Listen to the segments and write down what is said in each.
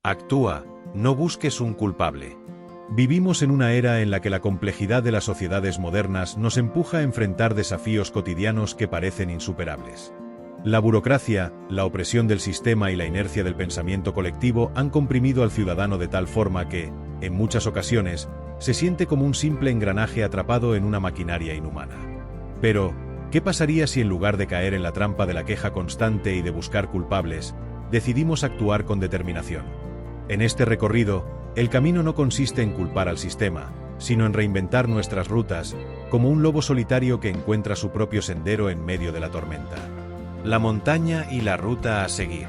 Actúa, no busques un culpable. Vivimos en una era en la que la complejidad de las sociedades modernas nos empuja a enfrentar desafíos cotidianos que parecen insuperables. La burocracia, la opresión del sistema y la inercia del pensamiento colectivo han comprimido al ciudadano de tal forma que, en muchas ocasiones, se siente como un simple engranaje atrapado en una maquinaria inhumana. Pero, ¿qué pasaría si en lugar de caer en la trampa de la queja constante y de buscar culpables, decidimos actuar con determinación? En este recorrido, el camino no consiste en culpar al sistema, sino en reinventar nuestras rutas, como un lobo solitario que encuentra su propio sendero en medio de la tormenta. La montaña y la ruta a seguir.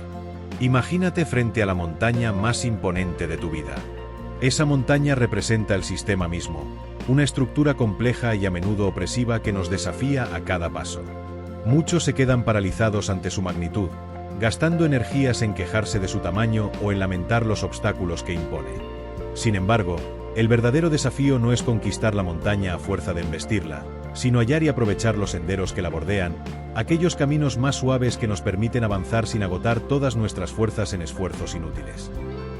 Imagínate frente a la montaña más imponente de tu vida. Esa montaña representa el sistema mismo, una estructura compleja y a menudo opresiva que nos desafía a cada paso. Muchos se quedan paralizados ante su magnitud, gastando energías en quejarse de su tamaño o en lamentar los obstáculos que impone. Sin embargo, el verdadero desafío no es conquistar la montaña a fuerza de embestirla, sino hallar y aprovechar los senderos que la bordean, aquellos caminos más suaves que nos permiten avanzar sin agotar todas nuestras fuerzas en esfuerzos inútiles.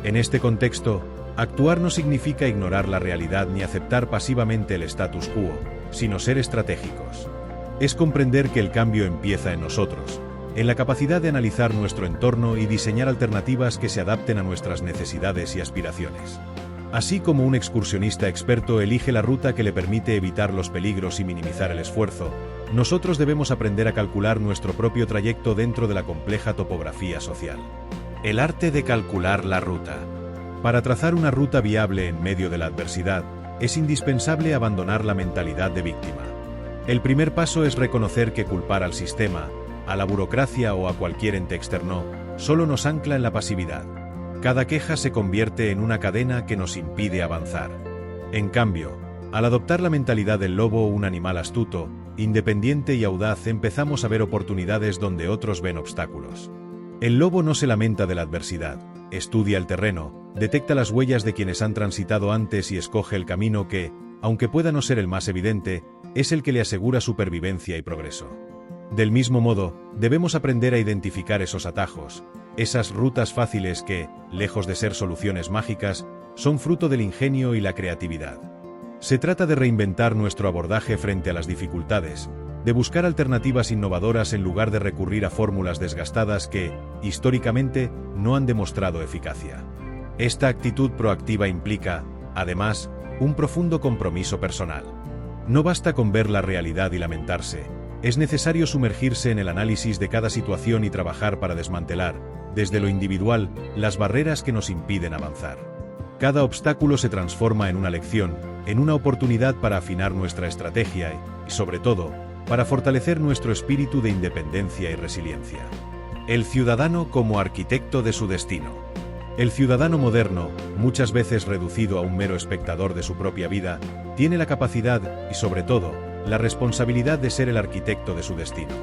En este contexto, actuar no significa ignorar la realidad ni aceptar pasivamente el status quo, sino ser estratégicos. Es comprender que el cambio empieza en nosotros, en la capacidad de analizar nuestro entorno y diseñar alternativas que se adapten a nuestras necesidades y aspiraciones. Así como un excursionista experto elige la ruta que le permite evitar los peligros y minimizar el esfuerzo, nosotros debemos aprender a calcular nuestro propio trayecto dentro de la compleja topografía social. El arte de calcular la ruta. Para trazar una ruta viable en medio de la adversidad, es indispensable abandonar la mentalidad de víctima. El primer paso es reconocer que culpar al sistema, a la burocracia o a cualquier ente externo, solo nos ancla en la pasividad. Cada queja se convierte en una cadena que nos impide avanzar. En cambio, al adoptar la mentalidad del lobo, un animal astuto, independiente y audaz, empezamos a ver oportunidades donde otros ven obstáculos. El lobo no se lamenta de la adversidad, estudia el terreno, detecta las huellas de quienes han transitado antes y escoge el camino que, aunque pueda no ser el más evidente, es el que le asegura supervivencia y progreso. Del mismo modo, debemos aprender a identificar esos atajos, esas rutas fáciles que, lejos de ser soluciones mágicas, son fruto del ingenio y la creatividad. Se trata de reinventar nuestro abordaje frente a las dificultades, de buscar alternativas innovadoras en lugar de recurrir a fórmulas desgastadas que, históricamente, no han demostrado eficacia. Esta actitud proactiva implica, además, un profundo compromiso personal. No basta con ver la realidad y lamentarse. Es necesario sumergirse en el análisis de cada situación y trabajar para desmantelar, desde lo individual, las barreras que nos impiden avanzar. Cada obstáculo se transforma en una lección, en una oportunidad para afinar nuestra estrategia y, sobre todo, para fortalecer nuestro espíritu de independencia y resiliencia. El ciudadano como arquitecto de su destino. El ciudadano moderno, muchas veces reducido a un mero espectador de su propia vida, tiene la capacidad, y sobre todo, la responsabilidad de ser el arquitecto de su destino.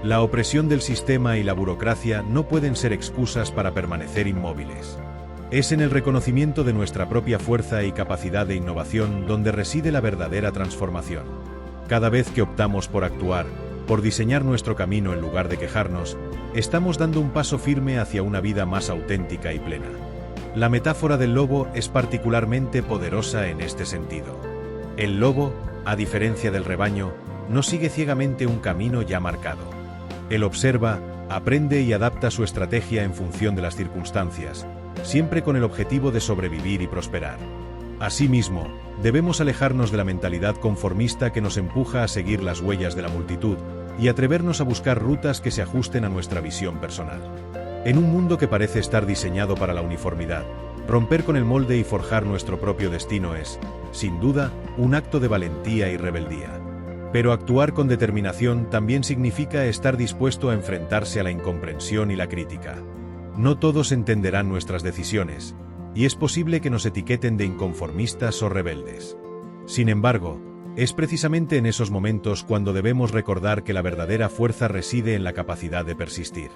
La opresión del sistema y la burocracia no pueden ser excusas para permanecer inmóviles. Es en el reconocimiento de nuestra propia fuerza y capacidad de innovación donde reside la verdadera transformación. Cada vez que optamos por actuar, por diseñar nuestro camino en lugar de quejarnos, estamos dando un paso firme hacia una vida más auténtica y plena. La metáfora del lobo es particularmente poderosa en este sentido. El lobo, a diferencia del rebaño, no sigue ciegamente un camino ya marcado. Él observa, aprende y adapta su estrategia en función de las circunstancias, siempre con el objetivo de sobrevivir y prosperar. Asimismo, debemos alejarnos de la mentalidad conformista que nos empuja a seguir las huellas de la multitud y atrevernos a buscar rutas que se ajusten a nuestra visión personal. En un mundo que parece estar diseñado para la uniformidad, romper con el molde y forjar nuestro propio destino es, sin duda, un acto de valentía y rebeldía. Pero actuar con determinación también significa estar dispuesto a enfrentarse a la incomprensión y la crítica. No todos entenderán nuestras decisiones, y es posible que nos etiqueten de inconformistas o rebeldes. Sin embargo, es precisamente en esos momentos cuando debemos recordar que la verdadera fuerza reside en la capacidad de persistir.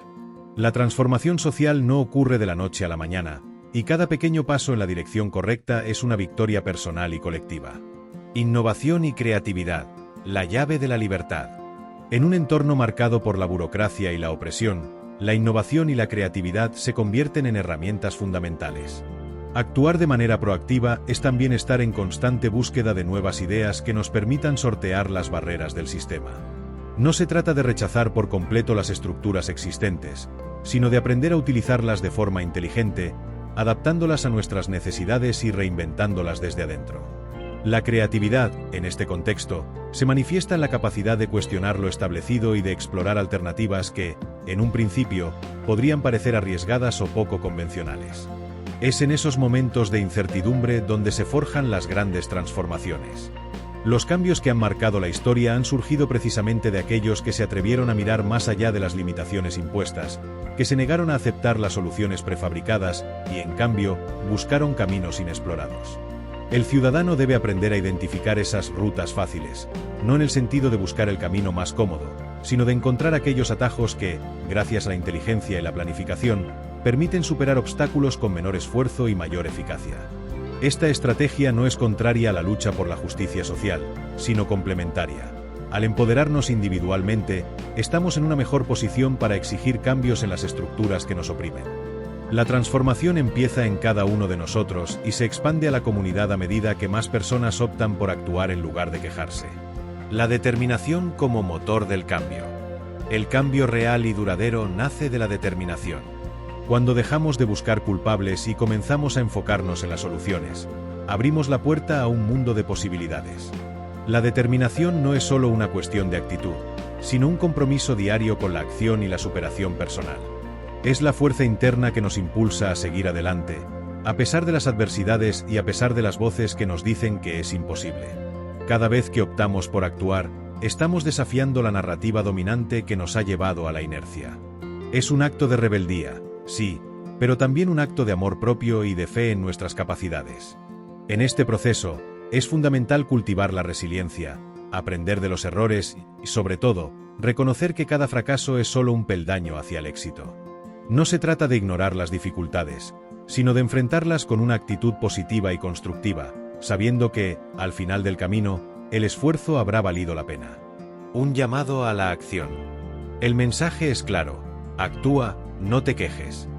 La transformación social no ocurre de la noche a la mañana, y cada pequeño paso en la dirección correcta es una victoria personal y colectiva. Innovación y creatividad, la llave de la libertad. En un entorno marcado por la burocracia y la opresión, la innovación y la creatividad se convierten en herramientas fundamentales. Actuar de manera proactiva es también estar en constante búsqueda de nuevas ideas que nos permitan sortear las barreras del sistema. No se trata de rechazar por completo las estructuras existentes, sino de aprender a utilizarlas de forma inteligente, adaptándolas a nuestras necesidades y reinventándolas desde adentro. La creatividad, en este contexto, se manifiesta en la capacidad de cuestionar lo establecido y de explorar alternativas que, en un principio, podrían parecer arriesgadas o poco convencionales. Es en esos momentos de incertidumbre donde se forjan las grandes transformaciones. Los cambios que han marcado la historia han surgido precisamente de aquellos que se atrevieron a mirar más allá de las limitaciones impuestas, que se negaron a aceptar las soluciones prefabricadas y, en cambio, buscaron caminos inexplorados. El ciudadano debe aprender a identificar esas rutas fáciles, no en el sentido de buscar el camino más cómodo, sino de encontrar aquellos atajos que, gracias a la inteligencia y la planificación, permiten superar obstáculos con menor esfuerzo y mayor eficacia. Esta estrategia no es contraria a la lucha por la justicia social, sino complementaria. Al empoderarnos individualmente, estamos en una mejor posición para exigir cambios en las estructuras que nos oprimen. La transformación empieza en cada uno de nosotros y se expande a la comunidad a medida que más personas optan por actuar en lugar de quejarse. La determinación como motor del cambio. El cambio real y duradero nace de la determinación. Cuando dejamos de buscar culpables y comenzamos a enfocarnos en las soluciones, abrimos la puerta a un mundo de posibilidades. La determinación no es solo una cuestión de actitud, sino un compromiso diario con la acción y la superación personal. Es la fuerza interna que nos impulsa a seguir adelante, a pesar de las adversidades y a pesar de las voces que nos dicen que es imposible. Cada vez que optamos por actuar, estamos desafiando la narrativa dominante que nos ha llevado a la inercia. Es un acto de rebeldía, sí, pero también un acto de amor propio y de fe en nuestras capacidades. En este proceso, es fundamental cultivar la resiliencia, aprender de los errores y, sobre todo, reconocer que cada fracaso es solo un peldaño hacia el éxito. No se trata de ignorar las dificultades, sino de enfrentarlas con una actitud positiva y constructiva, sabiendo que, al final del camino, el esfuerzo habrá valido la pena. Un llamado a la acción. El mensaje es claro: actúa, no te quejes.